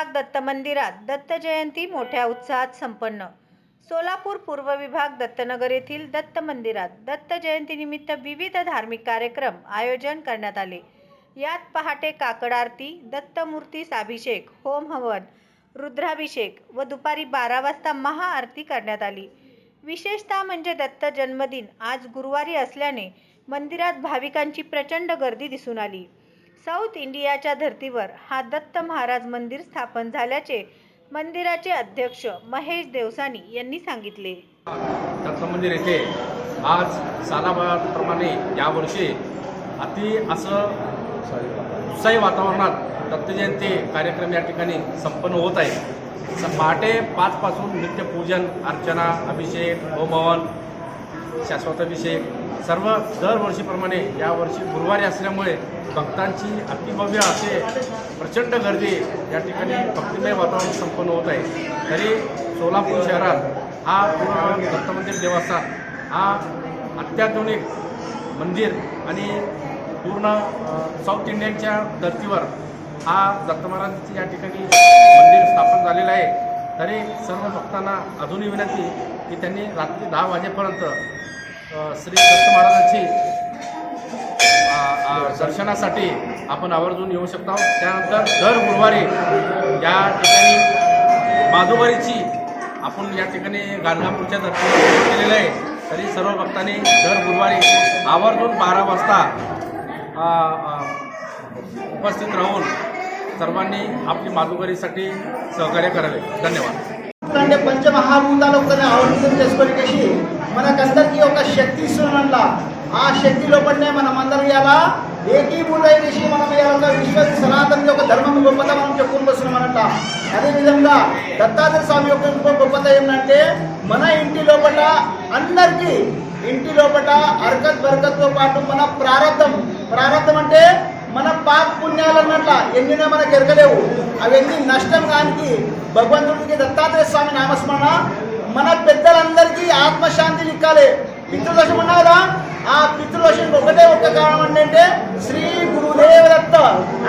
विभाग दत्त मंदिरात दत्त जयंती मोठ्या उत्साहात संपन्न। सोलापूर पूर्व विभाग दत्तनगर येथील दत्त मंदिरात दत्त जयंतीनिमित्त विविध धार्मिक कार्यक्रम आयोजन करण्यात आले। यात पहाटे काकड आरती, दत्त मूर्तीस अभिषेक, होम हवन, रुद्राभिषेक व दुपारी 12 वाजता महाआरती करण्यात आली। विशेषतः म्हणजे दत्त जन्मदिन आज गुरुवारी असल्याने मंदिरात भाविकांची प्रचंड गर्दी दिसून आली। साऊथ इंडियाच्या धर्तीवर हा दत्त महाराज मंदिर स्थापन झाल्याचे मंदिराचे अध्यक्ष महेश देवसानी यांनी सांगितले। दत्त मंदिर येथे आज सालाबादप्रमाणे यावर्षी अति असं उत्साही वातावरणात दत्त जयंती कार्यक्रम या ठिकाणी संपन्न होत आहे। पहाटे 5 पासून नित्यपूजन, अर्चना, अभिषेक, होमहवन, शाश्वताभिषेक सर्व दरवर्षीप्रमाणे यावर्षी गुरुवारी असल्यामुळे भक्तांची अतिभव्य असे प्रचंड गर्दी या ठिकाणी भक्तिमय वातावरण संपन्न होत आहे। तरी सोलापूर शहरात हा पूर्ण दत्त मंदिर देवस्थान हा अत्याधुनिक मंदिर आणि पूर्ण साऊथ इंडियनच्या धर्तीवर हा दत्त महाराजांचे या ठिकाणी मंदिर स्थापन झालेलं आहे। तरी सर्व भक्तांना अजूनही विनंती की त्यांनी रात्री 10 वाजेपर्यंत श्री दत्त महाराजांची दर्शनासाठी आपण आवर्जून येऊ शकता। त्यानंतर दर गुरुवारी या ठिकाणी माधुवारीची आपण या ठिकाणी गाणगापूरच्या धर्तीवर केलेलं आहे। तरी सर्व भक्तांनी दर गुरुवारी आवर्जून 12 वाजता उपस्थित राहून सर्वांनी आपली माधुकरीसाठी सहकार्य करावे। धन्यवाद। పంచమహాభూతాలొక్కనే ఆవృతం చేసుకోనికేసి మనకందరికీ ఒక శక్తి ఇస్తున్నట్ల ఆ శక్తి లోపలనే మనమందరం ఇలా ఏకీభూతైనసి మనం ఇలా ఒక విశ్వ సనాతన యొక్క ధర్మం గొప్పత మనం చెప్పుకుంటూ వస్తున్నామన్నట్ల। అదేవిధంగా దత్తాత్రేయ స్వామి యొక్క ఇంకో గొప్పత ఏంటంటే మన ఇంటి లోపల అందరికీ ఇంటి లోపల అర్కత్ బర్కత్తో పాటు మన ప్రారంధం అంటే మన పాప పుణ్యాలు అన్నట్ల ఎన్నినా మనకు ఎరగలేవు, అవన్నీ నష్టం కానికి భగవంతుడికి దత్తాత్రేయ స్వామి నామస్మరణ మన పెద్దలందరికీ ఆత్మశాంతిని ఇక్కాలి। పితృదోషం ఉన్నారా, ఆ పితృదోషం ఒకటే ఒక్క కారణం ఏంటంటే శ్రీ గురుదేవ దత్త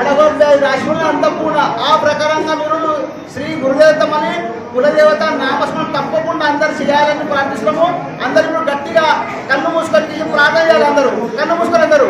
అడగొద్ద రాశి అంతపూర్ణ ఆ ప్రకారంగా మీరు శ్రీ గురుదేవతమని కులదేవత నామస్మరణ తప్పకుండా అందరు చేయాలని ప్రార్థిస్తున్నాము। అందరూ గట్టిగా కన్ను మూసుకొని ప్రార్థన చేయాలి। అందరూ కన్ను మూసుకొని అందరూ